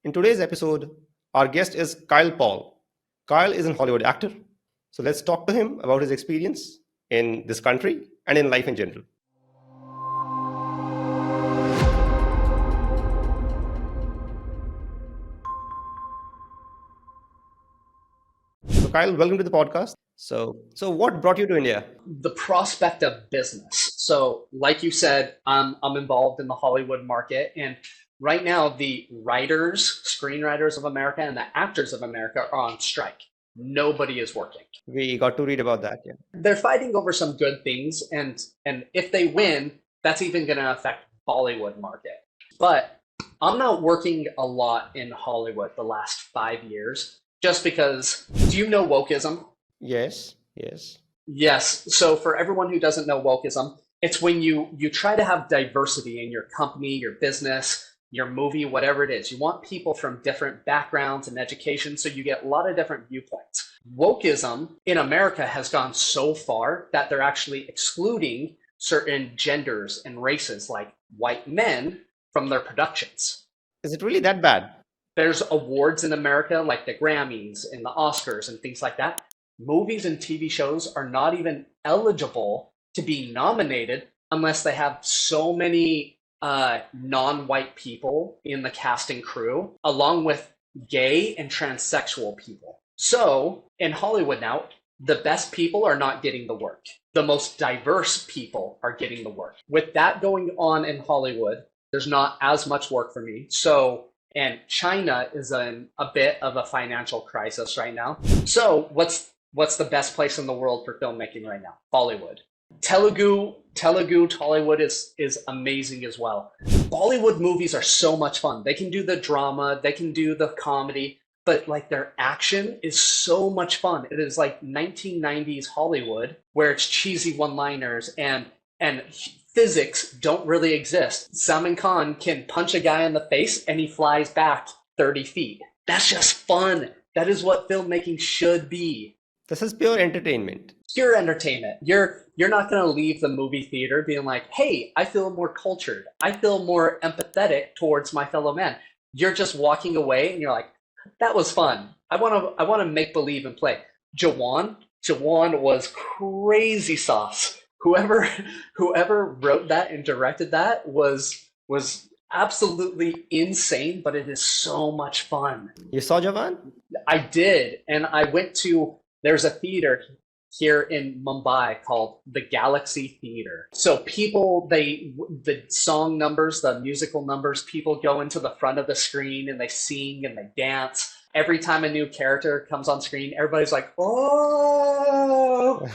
In today's episode, our guest is Kyle Paul. Kyle is a Hollywood actor. So let's talk to him about his experience in this country and in life in general. So Kyle, welcome to the podcast. So what brought you to India? The prospect of business. So, like you said, I'm involved in the Hollywood market, and right now the writers, screenwriters of America, and the actors of America are on strike. Nobody is working. We got to read about that. Yeah. They're fighting over some good things, and if they win, that's even going to affect Bollywood market. But I'm not working a lot in Hollywood the last 5 years, just because. Do you know wokeism? Yes. Yes. Yes. So for everyone who doesn't know wokeism, it's when you try to have diversity in your company, your business, your movie, whatever it is. You want people from different backgrounds and education, so you get a lot of different viewpoints. Wokeism in America has gone so far that they're actually excluding certain genders and races like white men from their productions. Is it really that bad? There's awards in America like the Grammys and the Oscars and things like that. Movies and TV shows are not even eligible to be nominated unless they have so many non-white people in the casting crew, along with gay and transsexual people. So in Hollywood now, the best people are not getting the work. The most diverse people are getting the work. With that going on in Hollywood, there's not as much work for me. And China is in a bit of a financial crisis right now. So what's the best place in the world for filmmaking right now? Bollywood. Telugu, Tollywood is amazing as well. Bollywood movies are so much fun. They can do the drama, they can do the comedy, but like their action is so much fun. It is like 1990s Hollywood where it's cheesy one-liners and physics don't really exist. Salman Khan can punch a guy in the face and he flies back 30 feet. That's just fun. That is what filmmaking should be. This is pure entertainment. Pure entertainment. You're not going to leave the movie theater being like, "Hey, I feel more cultured. I feel more empathetic towards my fellow man." You're just walking away and you're like, "That was fun. I want to make believe and play." Jawan was crazy sauce. Whoever wrote that and directed that was absolutely insane, but it is so much fun. You saw Javan? I did, and I went to. There's a theater here in Mumbai called the Galaxy Theater. So the song numbers, the musical numbers, people go into the front of the screen and they sing and they dance. Every time a new character comes on screen, everybody's like, "Oh!"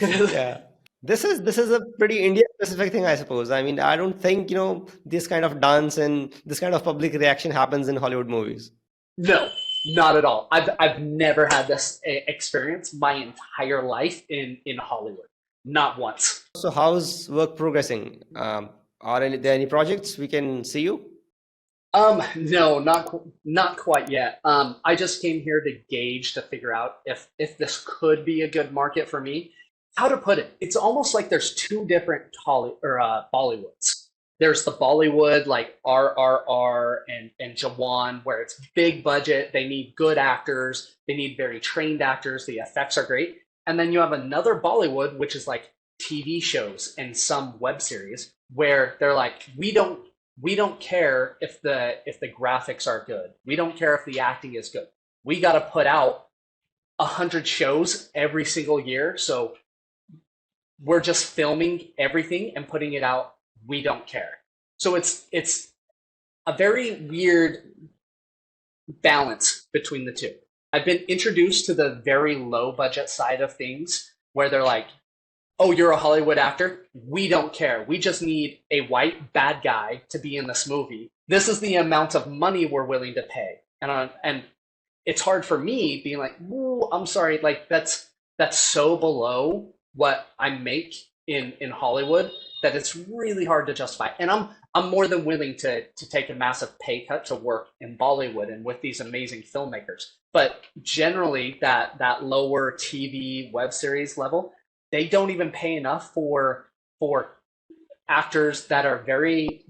Yeah. This is a pretty India specific thing, I suppose. I mean, I don't think, this kind of dance and this kind of public reaction happens in Hollywood movies. No, not at all. I've never had this experience my entire life in Hollywood. Not once. So how's work progressing? There any projects we can see you? No, not quite yet. I just came here to gauge to figure out if this could be a good market for me. How to put it? It's almost like there's two different Bollywoods. There's the Bollywood like RRR and Jawan, where it's big budget. They need good actors. They need very trained actors. The effects are great. And then you have another Bollywood, which is like TV shows and some web series where they're like, we don't care if the graphics are good. We don't care if the acting is good. We got to put out 100 shows every single year. So we're just filming everything and putting it out. We don't care. So it's a very weird balance between the two. I've been introduced to the very low budget side of things where they're like, "Oh, you're a Hollywood actor? We don't care. We just need a white bad guy to be in this movie. This is the amount of money we're willing to pay." And it's hard for me being like, "Ooh, I'm sorry, like that's so below what I make in Hollywood that it's really hard to justify." And I'm more than willing to take a massive pay cut to work in Bollywood and with these amazing filmmakers. But generally that lower TV web series level, they don't even pay enough for actors that are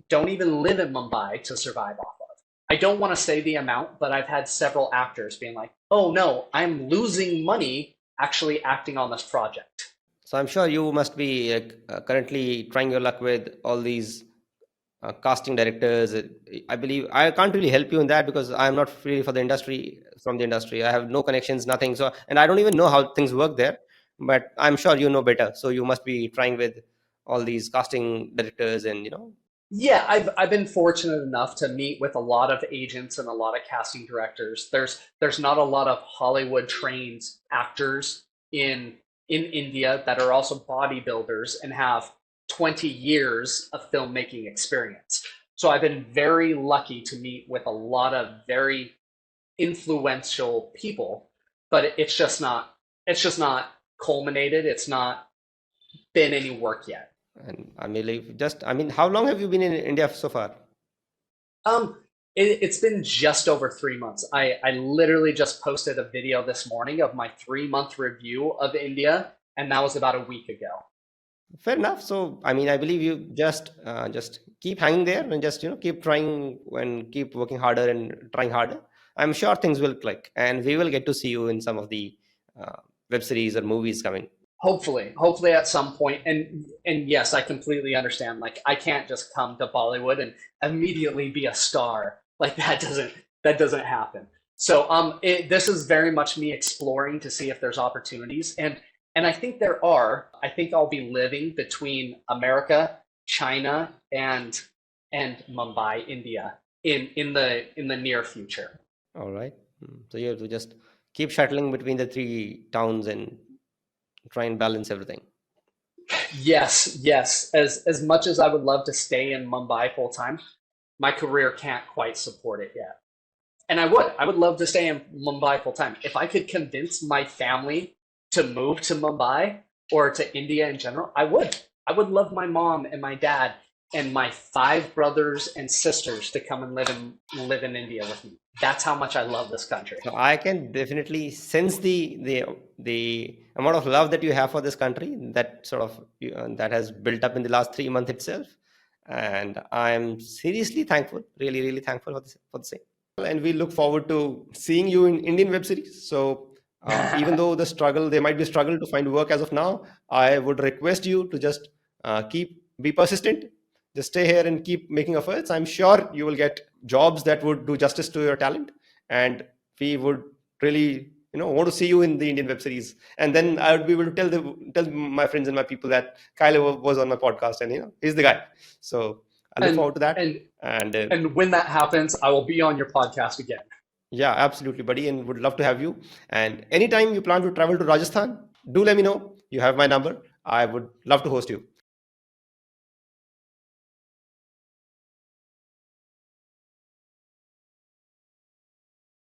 don't even live in Mumbai to survive off of. I don't want to say the amount, but I've had several actors being like, "Oh no, I'm losing money actually acting on this project." So I'm sure you must be currently trying your luck with all these casting directors. I believe I can't really help you in that because I'm not free for the industry from the industry. I have no connections, nothing. So, and I don't even know how things work there. But I'm sure you know better. So you must be trying with all these casting directors, and Yeah, I've been fortunate enough to meet with a lot of agents and a lot of casting directors. There's not a lot of Hollywood trained actors in India that are also bodybuilders and have 20 years of filmmaking experience. So I've been very lucky to meet with a lot of very influential people, but it's just not culminated. It's not been any work yet. and I believe just I mean, how long have you been in India so far? Um, it's been just over 3 months. I literally just posted a video this morning of my 3 month review of India, and that was about a week ago. Fair enough. So, I mean, I believe you just keep hanging there and just keep trying and keep working harder and trying harder. I'm sure things will click, and we will get to see you in some of the uh, web series or movies coming. Hopefully at some point. And yes, I completely understand. Like I can't just come to Bollywood and immediately be a star. Like that doesn't happen. So this is very much me exploring to see if there's opportunities, and I think there are. I think I'll be living between America, China, and Mumbai, India in the near future. All right. So you have to just keep shuttling between the three towns and try and balance everything. Yes, yes. As much as I would love to stay in Mumbai full time, my career can't quite support it yet. And I would love to stay in Mumbai full time. If I could convince my family to move to Mumbai or to India in general, I would. I would love my mom and my dad and my five brothers and sisters to come and live in India with me. That's how much I love this country. So I can definitely sense the amount of love that you have for this country that sort of that has built up in the last 3 months itself, and I'm seriously thankful, really, really thankful for the same. And we look forward to seeing you in Indian web series. So even though there might be struggle to find work as of now, I would request you to just be persistent, just stay here and keep making efforts. I'm sure you will get jobs that would do justice to your talent, and we would really want to see you in the Indian web series. And then I would be able to tell my friends and my people that Kyle was on my podcast, and he's the guy. So I look and forward to that. and And and when that happens, I will be on your podcast again. yeah, absolutely, buddy, and would love to have you. And anytime you plan to travel to Rajasthan, do let me know. You have my number. I would love to host you.